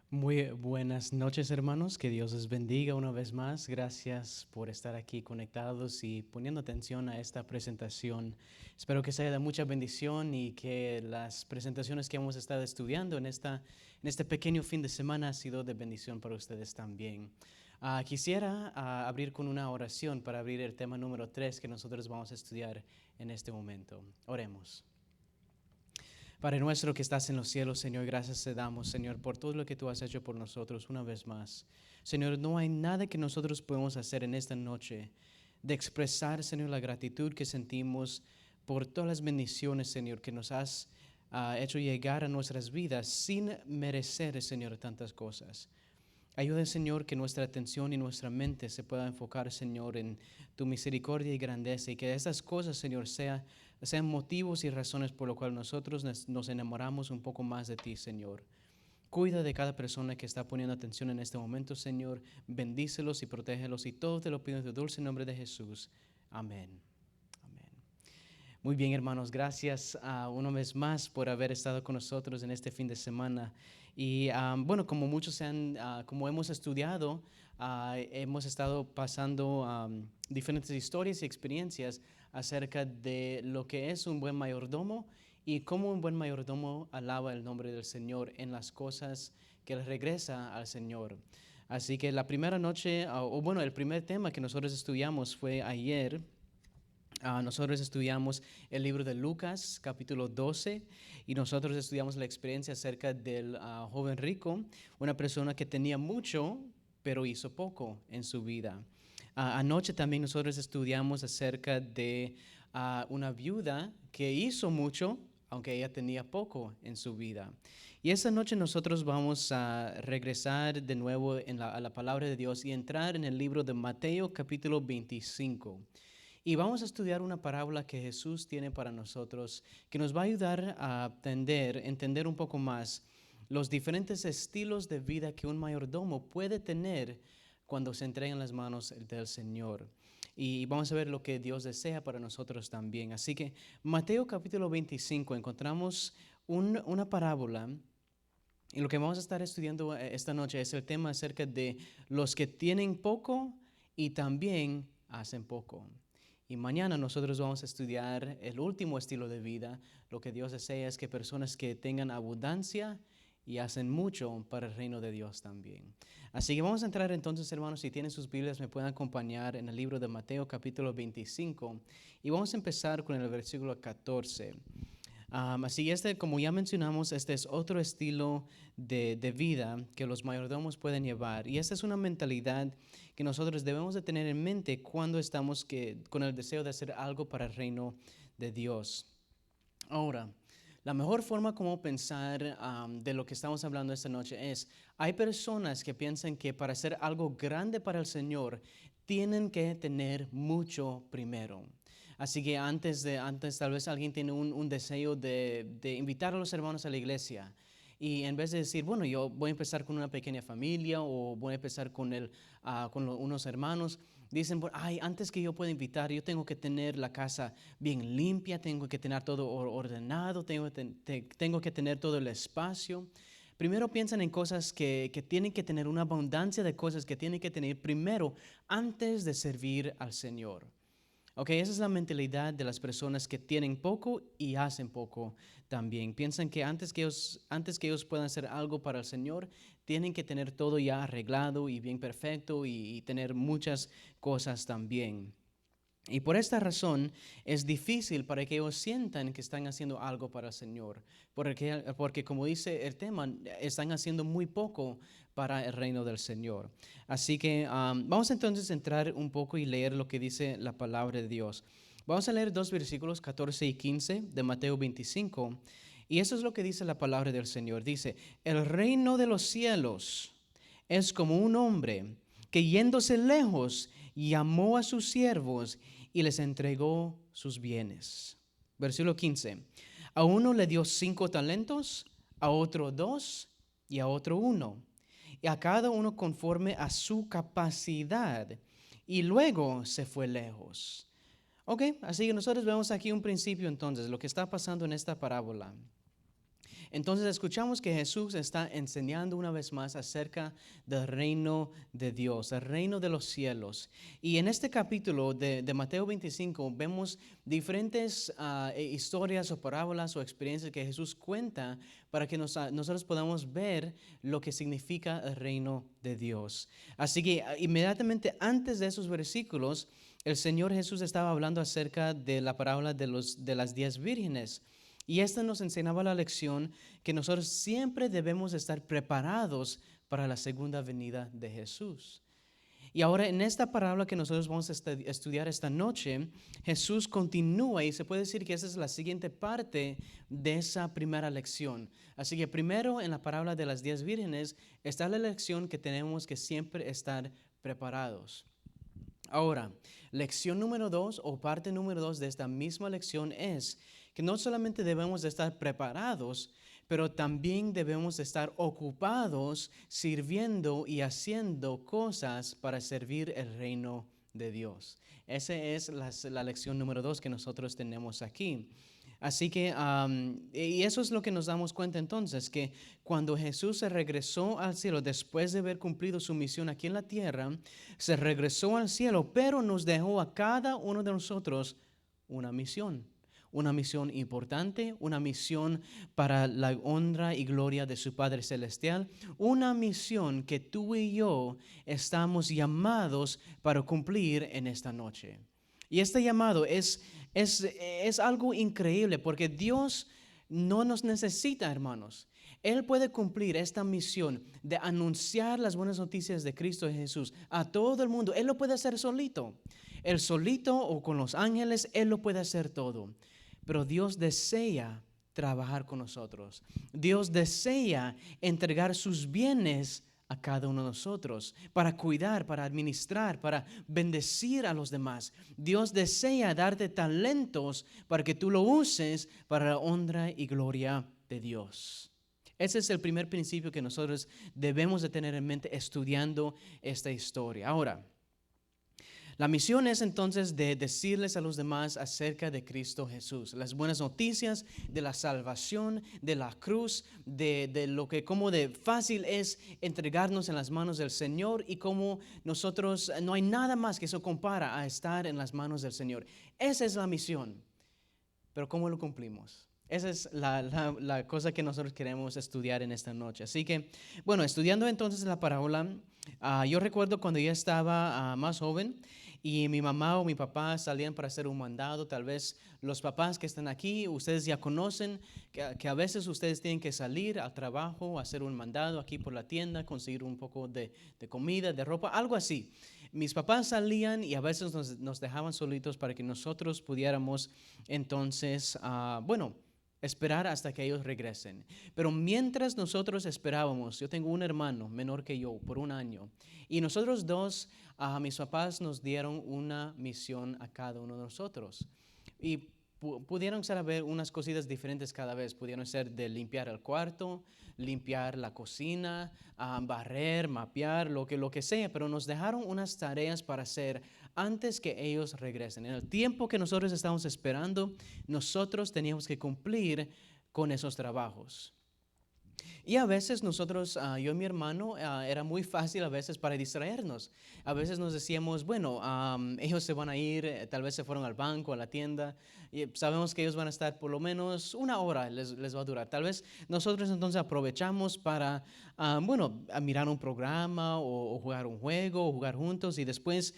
Muy buenas noches, hermanos. Que Dios les bendiga una vez más. Gracias por estar aquí conectados y poniendo atención a esta presentación. Espero que sea de mucha bendición y que las presentaciones que hemos estado estudiando en este pequeño fin de semana ha sido de bendición para ustedes también. Quisiera abrir con una oración para abrir el tema número 3 que nosotros vamos a estudiar en este momento. Oremos. Padre nuestro que estás en los cielos, Señor, gracias te damos, Señor, por todo lo que tú has hecho por nosotros una vez más. Señor, no hay nada que nosotros podemos hacer en esta noche de expresar, Señor, la gratitud que sentimos por todas las bendiciones, Señor, que nos has hecho llegar a nuestras vidas sin merecer, Señor, tantas cosas. Ayuda, Señor, que nuestra atención y nuestra mente se pueda enfocar, Señor, en tu misericordia y grandeza, y que estas cosas, Señor, sean motivos y razones por lo cual nosotros nos enamoramos un poco más de ti, Señor. Cuida de cada persona que está poniendo atención en este momento, Señor. Bendícelos y protégelos, y todo te lo pido en tu dulce nombre de Jesús. Amén. Amén. Muy bien, hermanos, gracias una vez más por haber estado con nosotros en este fin de semana. Y bueno, como muchos como hemos estudiado, hemos estado pasando diferentes historias y experiencias acerca de lo que es un buen mayordomo y cómo un buen mayordomo alaba el nombre del Señor en las cosas que le regresa al Señor. Así que la primera noche, o bueno, el primer tema que nosotros estudiamos fue ayer. Nosotros estudiamos el libro de Lucas, capítulo 12, y nosotros estudiamos la experiencia acerca del joven rico, una persona que tenía mucho, pero hizo poco en su vida. Anoche también nosotros estudiamos acerca de una viuda que hizo mucho, aunque ella tenía poco en su vida. Y esta noche nosotros vamos a regresar de nuevo a la palabra de Dios y entrar en el libro de Mateo, capítulo 25. Y vamos a estudiar una parábola que Jesús tiene para nosotros, que nos va a ayudar a entender un poco más los diferentes estilos de vida que un mayordomo puede tener cuando se entrega en las manos del Señor. Y vamos a ver lo que Dios desea para nosotros también. Así que Mateo capítulo 25 encontramos una parábola. Y lo que vamos a estar estudiando esta noche es el tema acerca de los que tienen poco y también hacen poco. Y mañana nosotros vamos a estudiar el último estilo de vida. Lo que Dios desea es que personas que tengan abundancia y hacen mucho para el reino de Dios también. Así que vamos a entrar entonces, hermanos, si tienen sus Biblias, me pueden acompañar en el libro de Mateo capítulo 25. Y vamos a empezar con el versículo 14. Así como ya mencionamos, este es otro estilo de vida que los mayordomos pueden llevar. Y esta es una mentalidad que nosotros debemos de tener en mente cuando estamos con el deseo de hacer algo para el reino de Dios. Ahora, la mejor forma como pensar de lo que estamos hablando esta noche es, hay personas que piensan que para hacer algo grande para el Señor, tienen que tener mucho primero. Así que antes tal vez alguien tiene un deseo de invitar a los hermanos a la iglesia. Y en vez de decir, bueno, yo voy a empezar con una pequeña familia o voy a empezar con unos hermanos, dicen, ay, antes que yo pueda invitar, yo tengo que tener la casa bien limpia, tengo que tener todo ordenado, tengo que tener todo el espacio. Primero piensan en cosas que tienen que tener, una abundancia de cosas que tienen que tener primero antes de servir al Señor. Ok, esa es la mentalidad de las personas que tienen poco y hacen poco también. Piensan que antes que ellos puedan hacer algo para el Señor, tienen que tener todo ya arreglado y bien perfecto y tener muchas cosas también. Y por esta razón es difícil para que ellos sientan que están haciendo algo para el Señor, porque como dice el tema, están haciendo muy poco para el reino del Señor. Así que vamos entonces a entrar un poco y leer lo que dice la palabra de Dios. Vamos a leer 2 versículos, 14 y 15 de Mateo 25. Y eso es lo que dice la palabra del Señor. Dice, el reino de los cielos es como un hombre que yéndose lejos llamó a sus siervos y les entregó sus bienes. Versículo 15. A uno le dio 5 talentos, a otro 2 y a otro 1, y a cada uno conforme a su capacidad. Y luego se fue lejos. Ok, así que nosotros vemos aquí un principio entonces, lo que está pasando en esta parábola. Entonces escuchamos que Jesús está enseñando una vez más acerca del reino de Dios, el reino de los cielos. Y en este capítulo de Mateo 25 vemos diferentes historias o parábolas o experiencias que Jesús cuenta para que nosotros podamos ver lo que significa el reino de Dios. Así que inmediatamente antes de esos versículos, el Señor Jesús estaba hablando acerca de la parábola de las 10 vírgenes. Y esta nos enseñaba la lección que nosotros siempre debemos estar preparados para la segunda venida de Jesús. Y ahora en esta parábola que nosotros vamos a estudiar esta noche, Jesús continúa y se puede decir que esa es la siguiente parte de esa primera lección. Así que primero en la parábola de las 10 vírgenes está la lección que tenemos que siempre estar preparados. Ahora, lección número 2 o parte número 2 de esta misma lección es que no solamente debemos de estar preparados, pero también debemos de estar ocupados sirviendo y haciendo cosas para servir el reino de Dios. Esa es la lección número 2 que nosotros tenemos aquí. Así que, y eso es lo que nos damos cuenta entonces, que cuando Jesús se regresó al cielo, después de haber cumplido su misión aquí en la tierra, se regresó al cielo, pero nos dejó a cada uno de nosotros una misión importante, una misión para la honra y gloria de su Padre Celestial, una misión que tú y yo estamos llamados para cumplir en esta noche. Y este llamado es algo increíble porque Dios no nos necesita, hermanos. Él puede cumplir esta misión de anunciar las buenas noticias de Cristo Jesús a todo el mundo. Él lo puede hacer solito. Él solito o con los ángeles, Él lo puede hacer todo. Pero Dios desea trabajar con nosotros. Dios desea entregar sus bienes a cada uno de nosotros para cuidar, para administrar, para bendecir a los demás. Dios desea darte talentos para que tú lo uses para la honra y gloria de Dios. Ese es el primer principio que nosotros debemos de tener en mente estudiando esta historia. Ahora, la misión es entonces de decirles a los demás acerca de Cristo Jesús, las buenas noticias de la salvación, de la cruz, de lo que como de fácil es entregarnos en las manos del Señor y cómo nosotros, no hay nada más que eso compara a estar en las manos del Señor. Esa es la misión, pero ¿cómo lo cumplimos? Esa es la cosa que nosotros queremos estudiar en esta noche. Así que, bueno, estudiando entonces la parábola, yo recuerdo cuando yo estaba más joven y mi mamá o mi papá salían para hacer un mandado. Tal vez los papás que están aquí, ustedes ya conocen que a veces ustedes tienen que salir al trabajo, hacer un mandado aquí por la tienda, conseguir un poco de comida, de ropa, algo así. Mis papás salían y a veces nos dejaban solitos para que nosotros pudiéramos entonces, esperar hasta que ellos regresen. Pero mientras nosotros esperábamos, yo tengo un hermano menor que yo por 1 año, y nosotros dos, mis papás nos dieron una misión a cada uno de nosotros. Y pudieron ser unas cositas diferentes cada vez. Pudieron ser de limpiar el cuarto, limpiar la cocina, barrer, mapear, lo que sea, pero nos dejaron unas tareas para hacer antes que ellos regresen. En el tiempo que nosotros estábamos esperando, nosotros teníamos que cumplir con esos trabajos. Y a veces nosotros, yo y mi hermano, era muy fácil a veces para distraernos. A veces nos decíamos, bueno, ellos se van a ir, tal vez se fueron al banco, a la tienda, y sabemos que ellos van a estar por lo menos 1 hora, les va a durar. Tal vez nosotros entonces aprovechamos para, a mirar un programa o jugar un juego o jugar juntos y después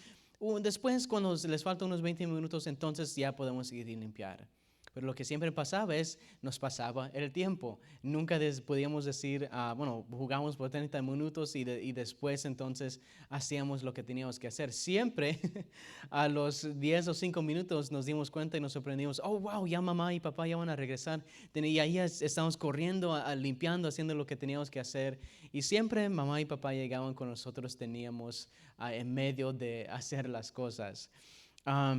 cuando les faltan unos 20 minutos, entonces ya podemos ir y limpiar. Pero lo que siempre pasaba es, nos pasaba el tiempo. Nunca podíamos decir, bueno, jugamos por 30 minutos y después entonces hacíamos lo que teníamos que hacer. Siempre a los 10 o 5 minutos nos dimos cuenta y nos sorprendimos, oh, wow, ya mamá y papá ya van a regresar. Y ahí estábamos corriendo, limpiando, haciendo lo que teníamos que hacer. Y siempre mamá y papá llegaban con nosotros, teníamos en medio de hacer las cosas.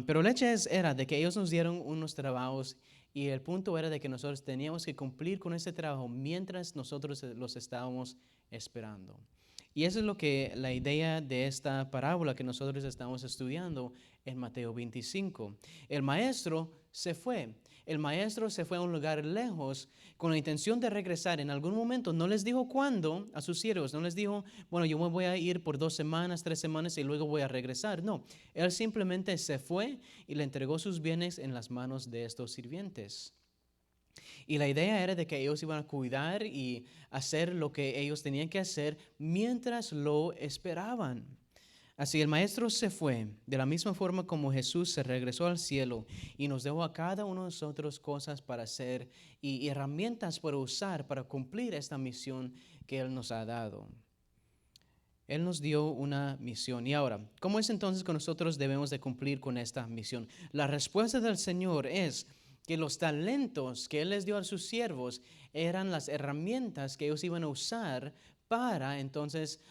Pero el hecho era de que ellos nos dieron unos trabajos y el punto era de que nosotros teníamos que cumplir con ese trabajo mientras nosotros los estábamos esperando. Y eso es lo que la idea de esta parábola que nosotros estamos estudiando en Mateo 25. El maestro se fue. El maestro se fue a un lugar lejos con la intención de regresar en algún momento. No les dijo cuándo a sus siervos. No les dijo, bueno, yo me voy a ir por 2 semanas, 3 semanas y luego voy a regresar. No, él simplemente se fue y le entregó sus bienes en las manos de estos sirvientes. Y la idea era de que ellos iban a cuidar y hacer lo que ellos tenían que hacer mientras lo esperaban. Así el maestro se fue, de la misma forma como Jesús se regresó al cielo y nos dejó a cada uno de nosotros cosas para hacer y herramientas para usar para cumplir esta misión que Él nos ha dado. Él nos dio una misión. Y ahora, ¿cómo es entonces que nosotros debemos de cumplir con esta misión? La respuesta del Señor es que los talentos que Él les dio a sus siervos eran las herramientas que ellos iban a usar para entonces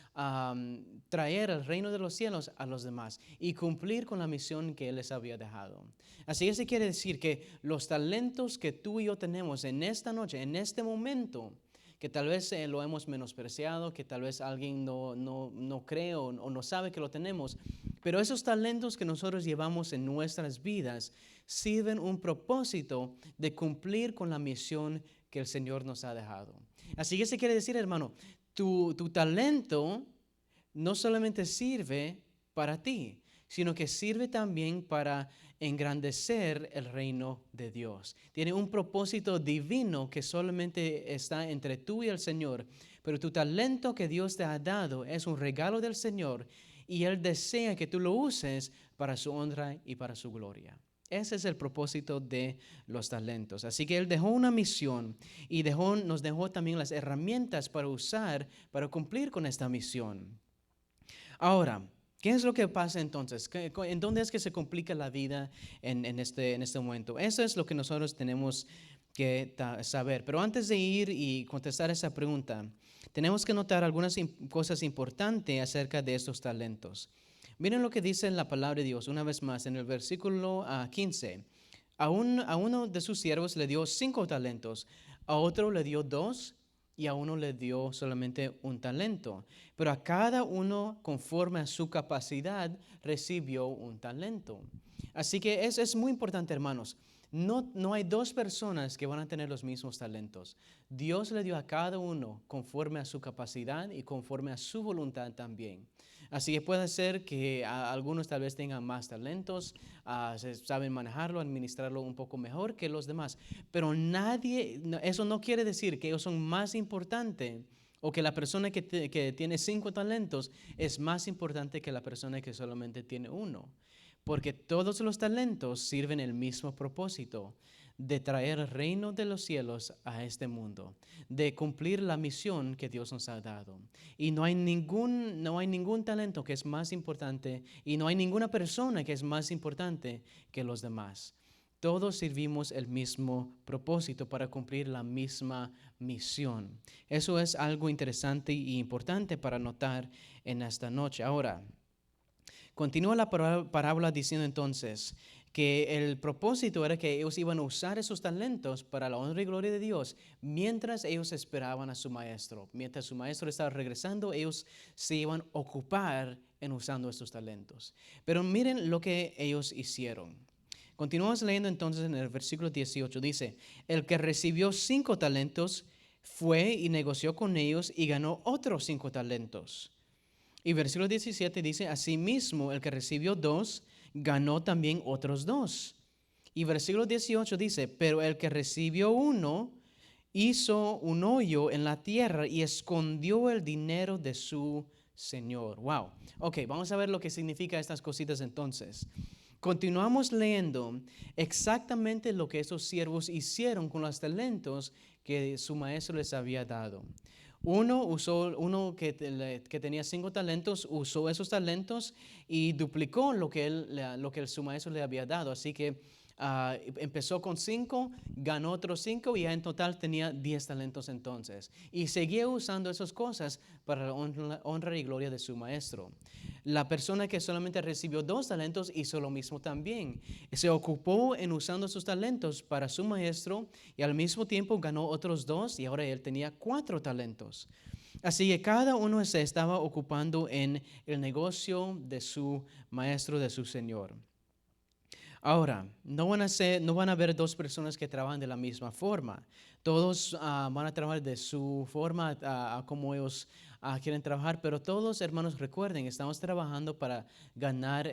traer el reino de los cielos a los demás y cumplir con la misión que Él les había dejado. Así que se quiere decir que los talentos que tú y yo tenemos en esta noche, en este momento, que tal vez lo hemos menospreciado, que tal vez alguien no cree o no sabe que lo tenemos, pero esos talentos que nosotros llevamos en nuestras vidas sirven un propósito de cumplir con la misión que el Señor nos ha dejado. Así que se quiere decir, hermano, tu talento no solamente sirve para ti, sino que sirve también para engrandecer el reino de Dios. Tiene un propósito divino que solamente está entre tú y el Señor, pero tu talento que Dios te ha dado es un regalo del Señor y Él desea que tú lo uses para su honra y para su gloria. Ese es el propósito de los talentos. Así que Él dejó una misión y nos dejó también las herramientas para usar, para cumplir con esta misión. Ahora, ¿qué es lo que pasa entonces? ¿En dónde es que se complica la vida en este momento? Eso es lo que nosotros tenemos que saber. Pero antes de ir y contestar esa pregunta, tenemos que notar algunas cosas importantes acerca de estos talentos. Miren lo que dice la palabra de Dios una vez más en el versículo 15. A uno de sus siervos le dio 5 talentos, a otro le dio 2 y a uno le dio solamente 1 talento. Pero a cada uno, conforme a su capacidad, recibió 1 talento. Así que es muy importante, hermanos. No hay 2 personas que van a tener los mismos talentos. Dios le dio a cada uno conforme a su capacidad y conforme a su voluntad también. Así que puede ser que algunos tal vez tengan más talentos, saben manejarlo, administrarlo un poco mejor que los demás. Pero eso no quiere decir que ellos son más importantes o que la persona que tiene 5 talentos es más importante que la persona que solamente tiene 1. Porque todos los talentos sirven el mismo propósito de traer el reino de los cielos a este mundo, de cumplir la misión que Dios nos ha dado. Y no hay ningún talento que es más importante y no hay ninguna persona que es más importante que los demás. Todos servimos el mismo propósito para cumplir la misma misión. Eso es algo interesante y importante para notar en esta noche. Ahora, continúa la parábola diciendo entonces que el propósito era que ellos iban a usar esos talentos para la honra y gloria de Dios mientras ellos esperaban a su maestro. Mientras su maestro estaba regresando, ellos se iban a ocupar en usando estos talentos. Pero miren lo que ellos hicieron. Continuamos leyendo entonces en el versículo 18. Dice, el que recibió 5 talentos fue y negoció con ellos y ganó otros 5 talentos. Y versículo 17 dice, asimismo el que recibió 2 ganó también otros 2. Y versículo 18 dice, pero el que recibió 1 hizo un hoyo en la tierra y escondió el dinero de su señor. Wow. Ok, vamos a ver lo que significa estas cositas entonces. Continuamos leyendo exactamente lo que esos siervos hicieron con los talentos que su maestro les había dado. Uno que tenía 5 talentos, usó esos talentos y duplicó lo que su maestro le había dado. Así que empezó con 5, ganó otros 5 y ya en total tenía 10 talentos entonces. Y seguía usando esas cosas para la honra y gloria de su maestro. La persona que solamente recibió 2 talentos hizo lo mismo también. Se ocupó en usando sus talentos para su maestro y al mismo tiempo ganó otros 2 y ahora él tenía 4 talentos. Así que cada uno se estaba ocupando en el negocio de su maestro, de su señor. Ahora, no van a haber 2 personas que trabajan de la misma forma. Todos van a trabajar de su forma, a como ellos quieren trabajar, pero todos, hermanos, recuerden, estamos trabajando para ganar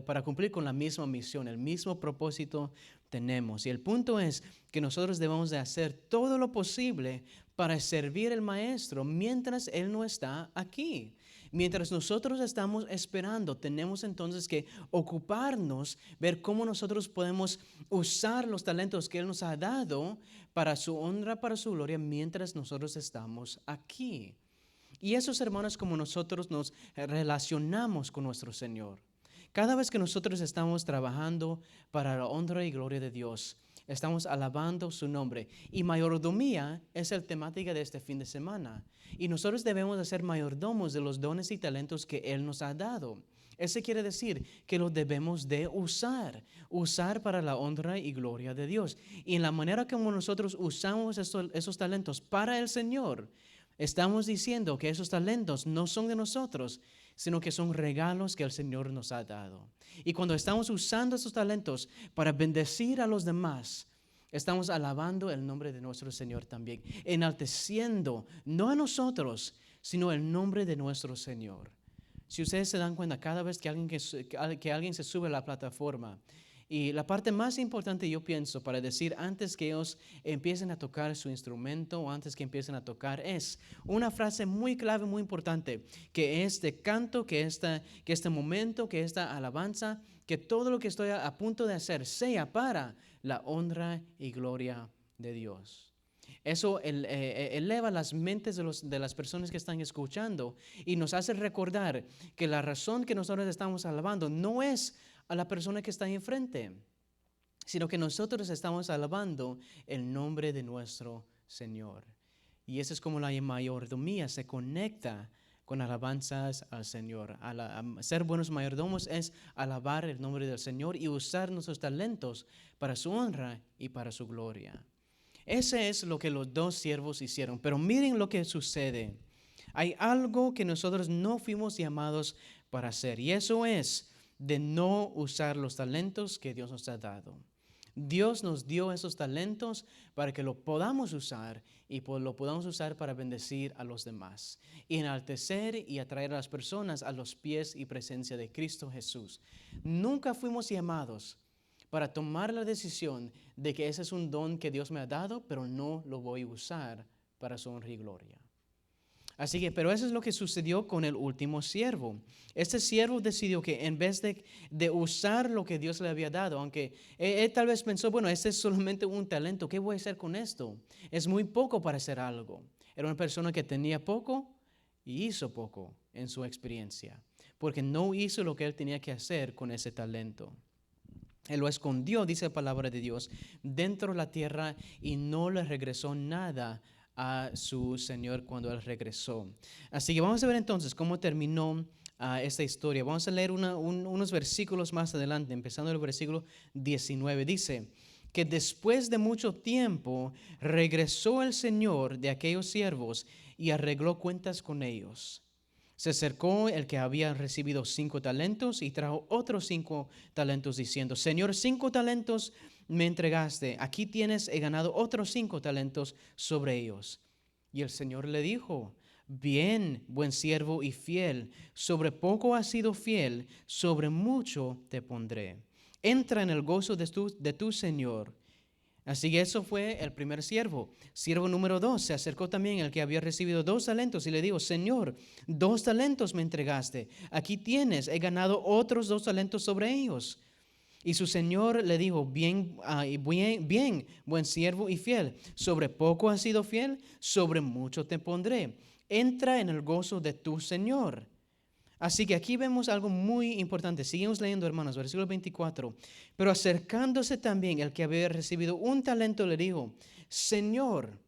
para cumplir con la misma misión, el mismo propósito tenemos. Y el punto es que nosotros debemos de hacer todo lo posible para servir al Maestro mientras Él no está aquí. Mientras nosotros estamos esperando, tenemos entonces que ocuparnos, ver cómo nosotros podemos usar los talentos que Él nos ha dado para su honra, para su gloria, mientras nosotros estamos aquí. Y esos hermanos, como nosotros nos relacionamos con nuestro Señor. Cada vez que nosotros estamos trabajando para la honra y gloria de Dios, estamos alabando su nombre. Y mayordomía es la temática de este fin de semana. Y nosotros debemos de ser mayordomos de los dones y talentos que Él nos ha dado. Eso quiere decir que los debemos de usar para la honra y gloria de Dios. Y en la manera como nosotros usamos esos talentos para el Señor, estamos diciendo que esos talentos no son de nosotros, sino que son regalos que el Señor nos ha dado. Y cuando estamos usando esos talentos para bendecir a los demás, estamos alabando el nombre de nuestro Señor también, enalteciendo no a nosotros, sino el nombre de nuestro Señor. Si ustedes se dan cuenta, cada vez que alguien se sube a la plataforma, y la parte más importante, yo pienso, para decir antes que ellos empiecen a tocar su instrumento o antes que empiecen a tocar, es una frase muy clave, muy importante, que este canto, que este momento, que esta alabanza, que todo lo que estoy a punto de hacer sea para la honra y gloria de Dios. Eso eleva las mentes de las personas que están escuchando y nos hace recordar que la razón que nosotros estamos alabando no es a la persona que está ahí enfrente, sino que nosotros estamos alabando el nombre de nuestro Señor. Y eso es como la mayordomía se conecta con alabanzas al Señor. Ser buenos mayordomos es alabar el nombre del Señor y usar nuestros talentos para su honra y para su gloria. Ese es lo que los 2 siervos hicieron. Pero miren lo que sucede. Hay algo que nosotros no fuimos llamados para hacer, y eso es de no usar los talentos que Dios nos ha dado. Dios nos dio esos talentos para que lo podamos usar y lo podamos usar para bendecir a los demás y enaltecer y atraer a las personas a los pies y presencia de Cristo Jesús. Nunca fuimos llamados para tomar la decisión de que ese es un don que Dios me ha dado, pero no lo voy a usar para su honra y gloria. Así que, pero eso es lo que sucedió con el último siervo. Este siervo decidió que en vez de usar lo que Dios le había dado, aunque él tal vez pensó, bueno, este es solamente un talento, ¿qué voy a hacer con esto? Es muy poco para hacer algo. Era una persona que tenía poco y hizo poco en su experiencia, porque no hizo lo que él tenía que hacer con ese talento. Él lo escondió, dice la palabra de Dios, dentro de la tierra y no le regresó nada a su Señor cuando Él regresó. Así que vamos a ver entonces cómo terminó esta historia. Vamos a leer unos versículos más adelante, empezando el versículo 19. Dice que después de mucho tiempo regresó el Señor de aquellos siervos y arregló cuentas con ellos. Se acercó el que había recibido 5 talentos y trajo otros 5 talentos diciendo, Señor, 5 talentos me entregaste, aquí tienes, he ganado otros 5 talentos sobre ellos. Y el Señor le dijo, bien, buen siervo y fiel, sobre poco has sido fiel, sobre mucho te pondré. Entra en el gozo de tu Señor. Así que eso fue el primer siervo. Siervo número 2, se acercó también el que había recibido 2 talentos y le dijo, Señor, 2 talentos me entregaste. Aquí tienes, he ganado otros 2 talentos sobre ellos. Y su señor le dijo, bien, buen siervo y fiel. Sobre poco has sido fiel, sobre mucho te pondré. Entra en el gozo de tu señor. Así que aquí vemos algo muy importante. Seguimos leyendo, hermanos, versículo 24. Pero acercándose también el que había recibido 1 talento le dijo, Señor,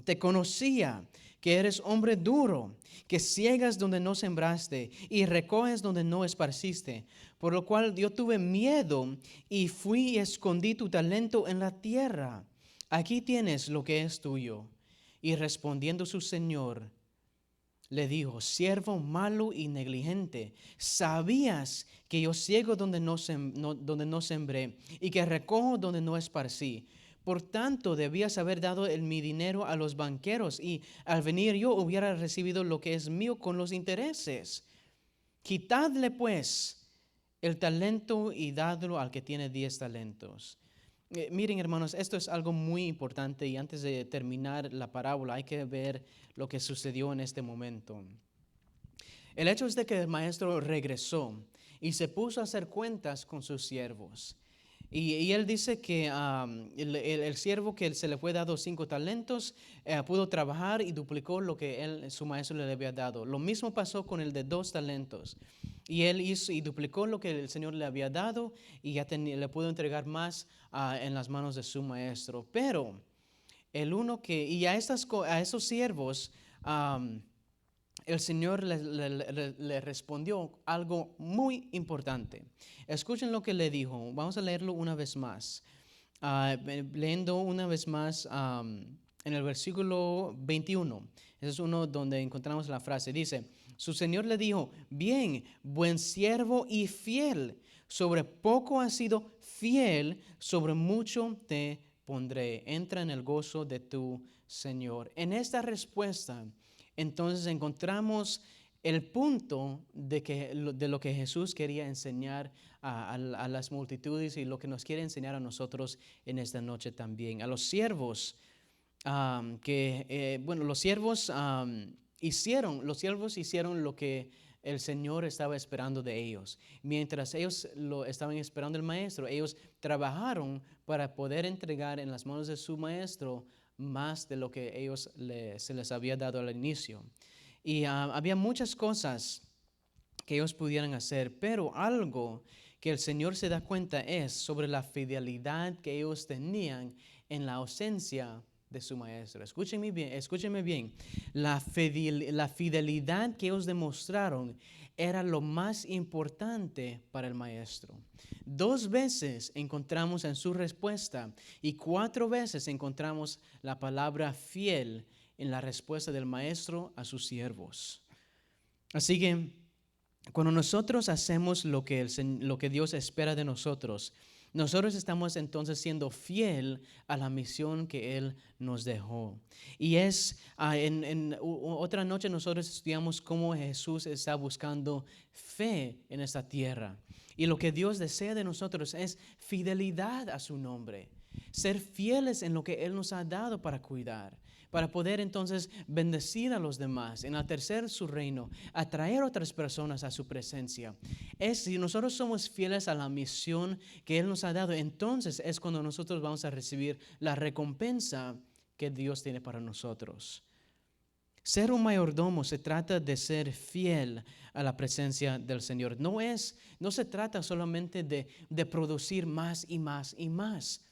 te conocía que eres hombre duro, que ciegas donde no sembraste y recoges donde no esparciste. Por lo cual yo tuve miedo y fui y escondí tu talento en la tierra. Aquí tienes lo que es tuyo. Y respondiendo su señor, le dijo, siervo malo y negligente, sabías que yo ciego donde no sembré y que recojo donde no esparcí. Por tanto, debías haber dado mi dinero a los banqueros y al venir yo hubiera recibido lo que es mío con los intereses. Quitadle pues el talento y dadlo al que tiene 10 talentos. Miren, hermanos, esto es algo muy importante y antes de terminar la parábola hay que ver lo que sucedió en este momento. El hecho es de que el maestro regresó y se puso a hacer cuentas con sus siervos. Y él dice que el siervo que se le fue dado 5 talentos pudo trabajar y duplicó lo que su maestro le había dado. Lo mismo pasó con el de 2 talentos. Y él hizo y duplicó lo que el Señor le había dado y ya le pudo entregar más en las manos de su maestro. Pero y a esos siervos, el Señor le respondió algo muy importante. Escuchen lo que le dijo. Vamos a leerlo una vez más. Leyendo una vez más en el versículo 21. Ese es uno donde encontramos la frase. Dice, su Señor le dijo, bien, buen siervo y fiel. Sobre poco has sido fiel, sobre mucho te pondré. Entra en el gozo de tu Señor. En esta respuesta, entonces encontramos el punto de lo que Jesús quería enseñar a las multitudes y lo que nos quiere enseñar a nosotros en esta noche también. A los siervos, los siervos hicieron lo que el Señor estaba esperando de ellos. Mientras ellos lo estaban esperando el maestro, ellos trabajaron para poder entregar en las manos de su maestro más de lo que se les había dado al inicio. Y había muchas cosas que ellos pudieran hacer, pero algo que el Señor se da cuenta es sobre la fidelidad que ellos tenían en la ausencia de su maestro. Escúchenme bien. La fidelidad que ellos demostraron era lo más importante para el maestro. 2 veces encontramos en su respuesta y 4 veces encontramos la palabra fiel en la respuesta del maestro a sus siervos. Así que cuando nosotros hacemos lo que Dios espera de nosotros, nosotros estamos entonces siendo fiel a la misión que Él nos dejó. Y en otra noche nosotros estudiamos cómo Jesús está buscando fe en esta tierra. Y lo que Dios desea de nosotros es fidelidad a su nombre. Ser fieles en lo que Él nos ha dado para cuidar, para poder entonces bendecir a los demás, enaltecer su reino, atraer a otras personas a su presencia. Si nosotros somos fieles a la misión que Él nos ha dado, entonces es cuando nosotros vamos a recibir la recompensa que Dios tiene para nosotros. Ser un mayordomo se trata de ser fiel a la presencia del Señor. No se trata solamente de producir más y más y más.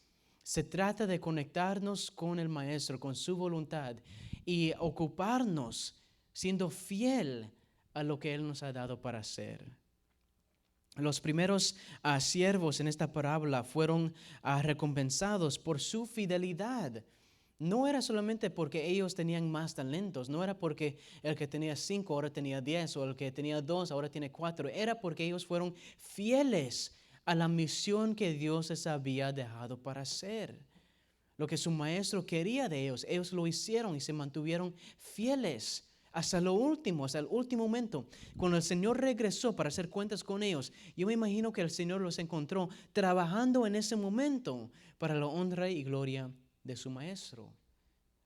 Se trata de conectarnos con el Maestro, con su voluntad y ocuparnos siendo fiel a lo que Él nos ha dado para hacer. Los primeros siervos en esta parábola fueron recompensados por su fidelidad. No era solamente porque ellos tenían más talentos, no era porque el que tenía 5 ahora tenía 10 o el que tenía 2 ahora tiene 4, era porque ellos fueron fieles a la misión que Dios les había dejado para hacer. Lo que su maestro quería de ellos, ellos lo hicieron y se mantuvieron fieles hasta lo último, hasta el último momento. Cuando el Señor regresó para hacer cuentas con ellos, yo me imagino que el Señor los encontró trabajando en ese momento para la honra y gloria de su Maestro.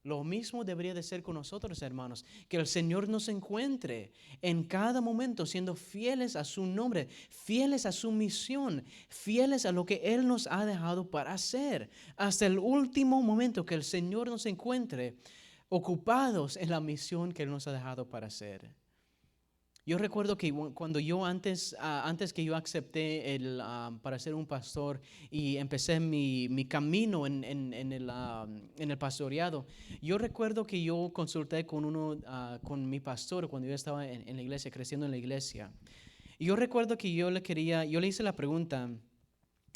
Lo mismo debería de ser con nosotros, hermanos, que el Señor nos encuentre en cada momento siendo fieles a su nombre, fieles a su misión, fieles a lo que Él nos ha dejado para hacer, hasta el último momento que el Señor nos encuentre ocupados en la misión que Él nos ha dejado para hacer. Yo recuerdo que cuando yo antes que yo acepté para ser un pastor y empecé mi camino en el pastoreado, yo recuerdo que yo consulté con mi pastor cuando yo estaba en la iglesia, creciendo en la iglesia. Y yo recuerdo que yo le hice la pregunta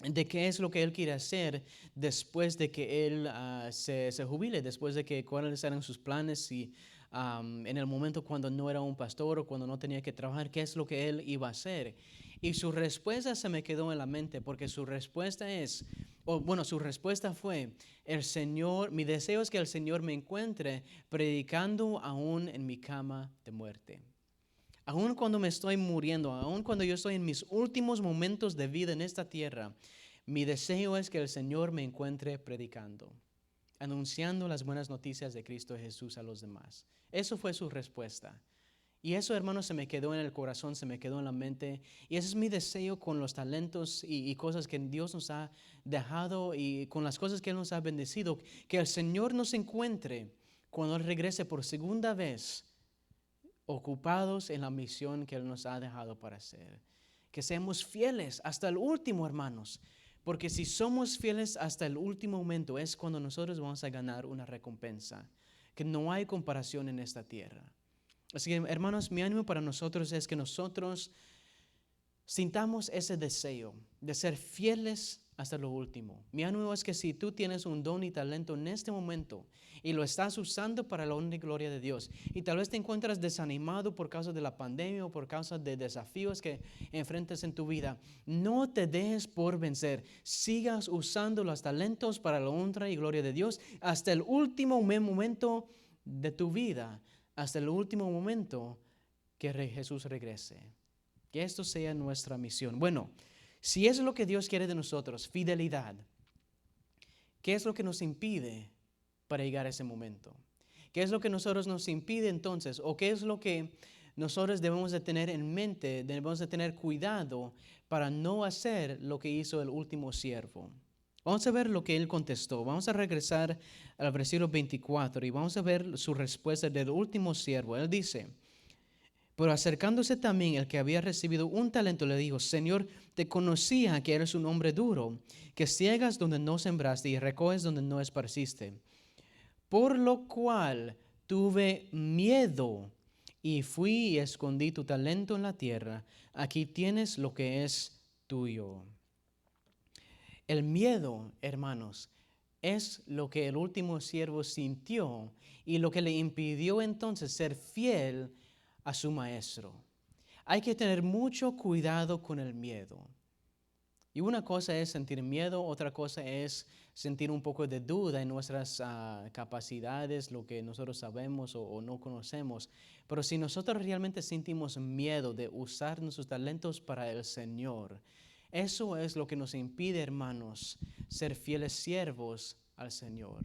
de qué es lo que él quiere hacer después de que él se jubile, después de que cuáles eran sus planes y en el momento cuando no era un pastor o cuando no tenía que trabajar, qué es lo que él iba a hacer. Y su respuesta se me quedó en la mente porque su respuesta su respuesta fue, mi deseo es que el Señor me encuentre predicando aún en mi cama de muerte. Aún cuando me estoy muriendo, aún cuando yo estoy en mis últimos momentos de vida en esta tierra, mi deseo es que el Señor me encuentre predicando, anunciando las buenas noticias de Cristo Jesús a los demás. Eso fue su respuesta. Y eso, hermanos, se me quedó en el corazón, se me quedó en la mente. Y ese es mi deseo con los talentos y cosas que Dios nos ha dejado y con las cosas que Él nos ha bendecido, que el Señor nos encuentre cuando Él regrese por segunda vez, ocupados en la misión que Él nos ha dejado para hacer. Que seamos fieles hasta el último, hermanos, porque si somos fieles hasta el último momento es cuando nosotros vamos a ganar una recompensa, que no hay comparación en esta tierra. Así que, hermanos, mi ánimo para nosotros es que nosotros sintamos ese deseo de ser fieles hasta lo último. Mi ánimo es que si tú tienes un don y talento en este momento y lo estás usando para la honra y gloria de Dios, y tal vez te encuentras desanimado por causa de la pandemia o por causa de desafíos que enfrentas en tu vida, no te dejes por vencer. Sigas usando los talentos para la honra y gloria de Dios hasta el último momento de tu vida, hasta el último momento que Jesús regrese. Que esto sea nuestra misión. Bueno, si es lo que Dios quiere de nosotros, fidelidad, ¿qué es lo que nos impide para llegar a ese momento? ¿Qué es lo que nos impide entonces? ¿O qué es lo que nosotros debemos de tener en mente, debemos de tener cuidado para no hacer lo que hizo el último siervo? Vamos a ver lo que él contestó. Vamos a regresar al versículo 24 y vamos a ver su respuesta del último siervo. Él dice: pero acercándose también el que había recibido un talento, le dijo: Señor, te conocía que eres un hombre duro, que ciegas donde no sembraste y recoges donde no esparciste. Por lo cual tuve miedo y fui y escondí tu talento en la tierra. Aquí tienes lo que es tuyo. El miedo, hermanos, es lo que el último siervo sintió y lo que le impidió entonces ser fiel a su maestro. Hay que tener mucho cuidado con el miedo. Y una cosa es sentir miedo, otra cosa es sentir un poco de duda en nuestras capacidades, lo que nosotros sabemos o no conocemos. Pero si nosotros realmente sentimos miedo de usar nuestros talentos para el Señor, eso es lo que nos impide, hermanos, ser fieles siervos al Señor.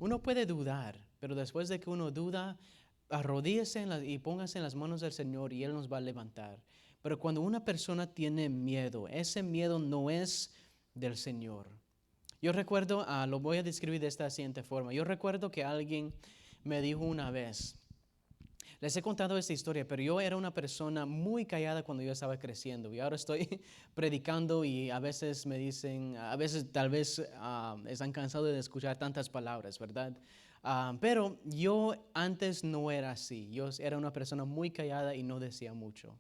Uno puede dudar, pero después de que uno duda, arrodíllese y póngase en las manos del Señor y Él nos va a levantar. Pero cuando una persona tiene miedo, ese miedo no es del Señor. Yo recuerdo, lo voy a describir de esta siguiente forma. Yo recuerdo que alguien me dijo una vez, les he contado esta historia, pero yo era una persona muy callada cuando yo estaba creciendo y ahora estoy predicando y a veces me dicen, a veces tal vez están cansados de escuchar tantas palabras, ¿verdad? Pero yo antes no era así, yo era una persona muy callada y no decía mucho.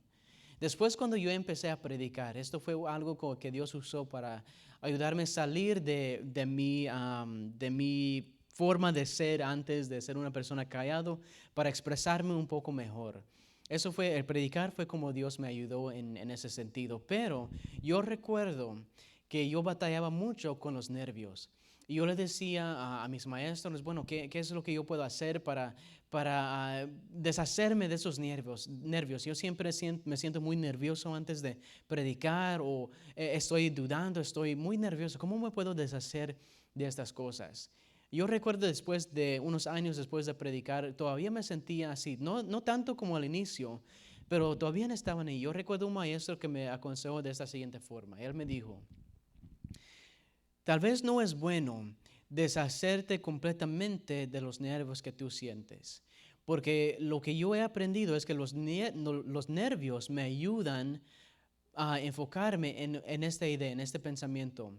Después cuando yo empecé a predicar, esto fue algo que Dios usó para ayudarme a salir de mi forma de ser antes de ser una persona callado, para expresarme un poco mejor. El predicar fue como Dios me ayudó en ese sentido. Pero yo recuerdo que yo batallaba mucho con los nervios. Y yo le decía a mis maestros, bueno, ¿qué es lo que yo puedo hacer para deshacerme de esos nervios? Yo siempre me siento muy nervioso antes de predicar o estoy dudando, estoy muy nervioso. ¿Cómo me puedo deshacer de estas cosas? Yo recuerdo después de unos años después de predicar, todavía me sentía así, no tanto como al inicio, pero todavía no estaban ahí. Yo recuerdo un maestro que me aconsejó de esta siguiente forma. Él me dijo, tal vez no es bueno deshacerte completamente de los nervios que tú sientes, porque lo que yo he aprendido es que los nervios me ayudan a enfocarme en esta idea, en este pensamiento,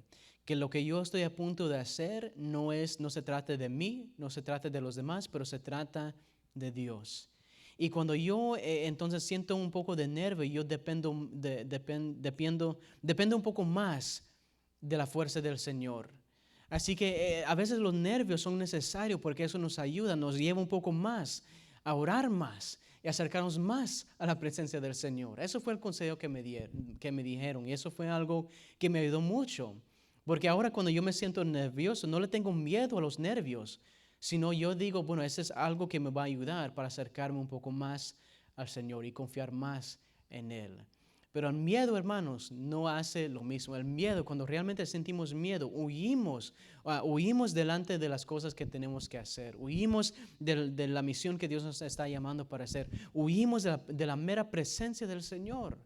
que lo que yo estoy a punto de hacer no se trata de mí, no se trata de los demás, pero se trata de Dios. Y cuando yo entonces siento un poco de nervio, yo dependo un poco más de la fuerza del Señor. Así que a veces los nervios son necesarios porque eso nos ayuda, nos lleva un poco más a orar más y acercarnos más a la presencia del Señor. Eso fue el consejo que me dijeron y eso fue algo que me ayudó mucho. Porque ahora cuando yo me siento nervioso, no le tengo miedo a los nervios, sino yo digo, bueno, eso es algo que me va a ayudar para acercarme un poco más al Señor y confiar más en Él. Pero el miedo, hermanos, no hace lo mismo. El miedo, cuando realmente sentimos miedo, huimos delante de las cosas que tenemos que hacer. Huimos de la misión que Dios nos está llamando para hacer. Huimos de la mera presencia del Señor.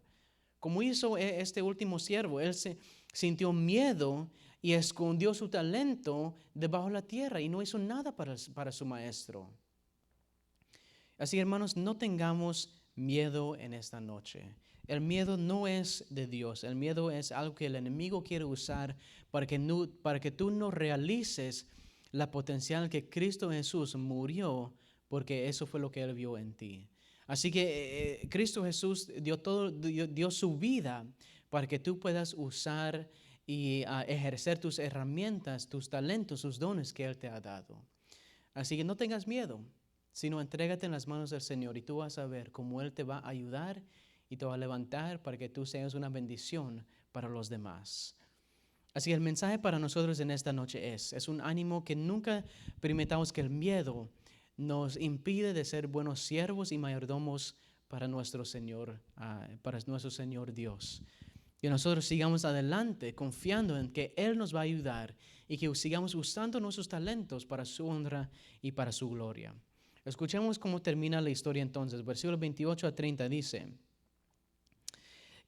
Como hizo este último siervo, él se sintió miedo y escondió su talento debajo de la tierra y no hizo nada para su maestro. Así, hermanos, no tengamos miedo en esta noche. El miedo no es de Dios. El miedo es algo que el enemigo quiere usar para que tú no realices la potencial que Cristo Jesús murió, porque eso fue lo que Él vio en ti. Así que Cristo Jesús dio su vida para que tú puedas usar y ejercer tus herramientas, tus talentos, sus dones que Él te ha dado. Así que no tengas miedo, sino entrégate en las manos del Señor y tú vas a ver cómo Él te va a ayudar y te va a levantar para que tú seas una bendición para los demás. Así que el mensaje para nosotros en esta noche es un ánimo que nunca permitamos que el miedo nos impide de ser buenos siervos y mayordomos para nuestro Señor Dios. Que nosotros sigamos adelante confiando en que Él nos va a ayudar y que sigamos usando nuestros talentos para su honra y para su gloria. Escuchemos cómo termina la historia entonces. Versículos 28 a 30 dice,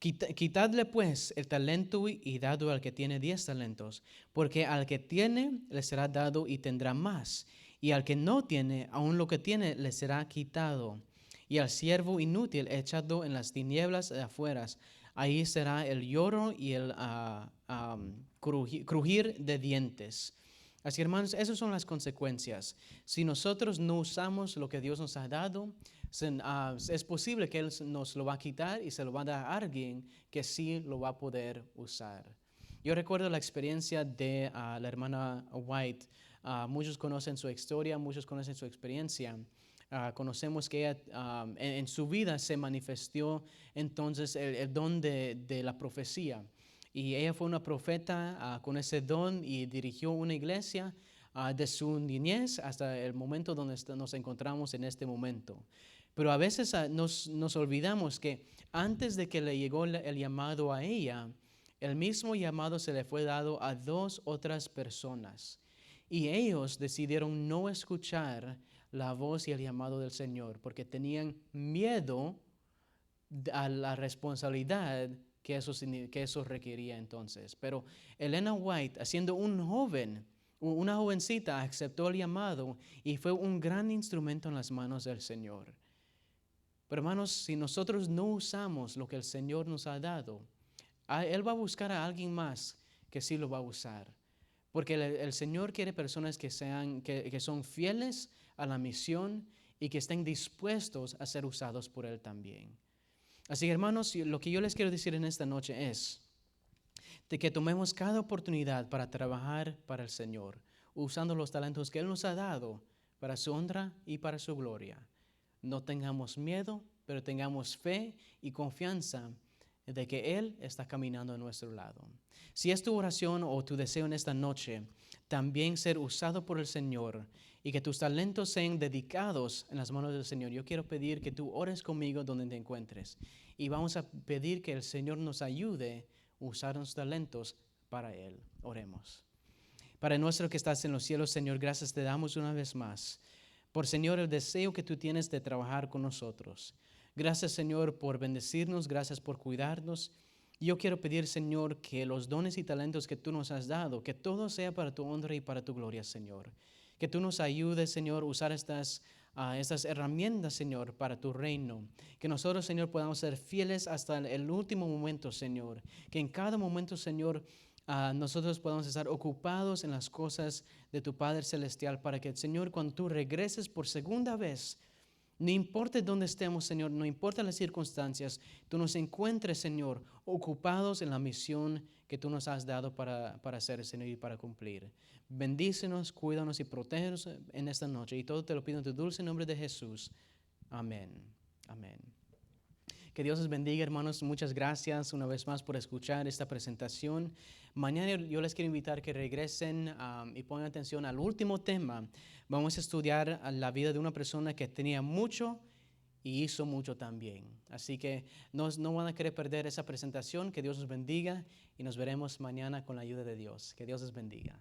Quitadle pues el talento y dadlo al que tiene 10 talentos, porque al que tiene le será dado y tendrá más, y al que no tiene, aun lo que tiene le será quitado. Y al siervo inútil echado en las tinieblas de afuera, ahí será el lloro y el crujir de dientes. Así, hermanos, esas son las consecuencias. Si nosotros no usamos lo que Dios nos ha dado, es posible que Él nos lo va a quitar y se lo va a dar a alguien que sí lo va a poder usar. Yo recuerdo la experiencia de la hermana White. Muchos conocen su historia, muchos conocen su experiencia. Conocemos que ella en su vida se manifestó entonces el don de la profecía. Y ella fue una profeta con ese don y dirigió una iglesia de su niñez hasta el momento donde nos encontramos en este momento. Pero a veces nos olvidamos que antes de que le llegó el llamado a ella, el mismo llamado se le fue dado a 2 otras personas. Y ellos decidieron no escuchar la voz y el llamado del Señor porque tenían miedo a la responsabilidad que eso requería entonces. Pero Elena White, siendo una jovencita, aceptó el llamado y fue un gran instrumento en las manos del Señor. Pero hermanos, si nosotros no usamos lo que el Señor nos ha dado, Él va a buscar a alguien más que sí lo va a usar. Porque el Señor quiere personas que son fieles a la misión y que estén dispuestos a ser usados por Él también. Así que, hermanos, lo que yo les quiero decir en esta noche es de que tomemos cada oportunidad para trabajar para el Señor, usando los talentos que Él nos ha dado para su honra y para su gloria. No tengamos miedo, pero tengamos fe y confianza de que Él está caminando a nuestro lado. Si es tu oración o tu deseo en esta noche, también ser usado por el Señor y que tus talentos sean dedicados en las manos del Señor, yo quiero pedir que tú ores conmigo donde te encuentres. Y vamos a pedir que el Señor nos ayude a usar nuestros talentos para Él. Oremos. Padre nuestro que estás en los cielos, Señor, gracias te damos una vez más por, Señor, el deseo que tú tienes de trabajar con nosotros. Gracias, Señor, por bendecirnos, gracias por cuidarnos. Yo quiero pedir, Señor, que los dones y talentos que tú nos has dado, que todo sea para tu honra y para tu gloria, Señor. Que tú nos ayudes, Señor, a usar estas herramientas, Señor, para tu reino. Que nosotros, Señor, podamos ser fieles hasta el último momento, Señor. Que en cada momento, Señor, nosotros podamos estar ocupados en las cosas de tu Padre Celestial para que, Señor, cuando tú regreses por segunda vez, no importa dónde estemos, Señor, no importa las circunstancias, tú nos encuentres, Señor, ocupados en la misión que tú nos has dado para hacer, Señor, y para cumplir. Bendícenos, cuídanos y protégenos en esta noche. Y todo te lo pido en tu dulce nombre de Jesús. Amén. Amén. Que Dios les bendiga, hermanos. Muchas gracias una vez más por escuchar esta presentación. Mañana yo les quiero invitar que regresen y pongan atención al último tema. Vamos a estudiar la vida de una persona que tenía mucho y hizo mucho también. Así que no van a querer perder esa presentación. Que Dios los bendiga y nos veremos mañana con la ayuda de Dios. Que Dios les bendiga.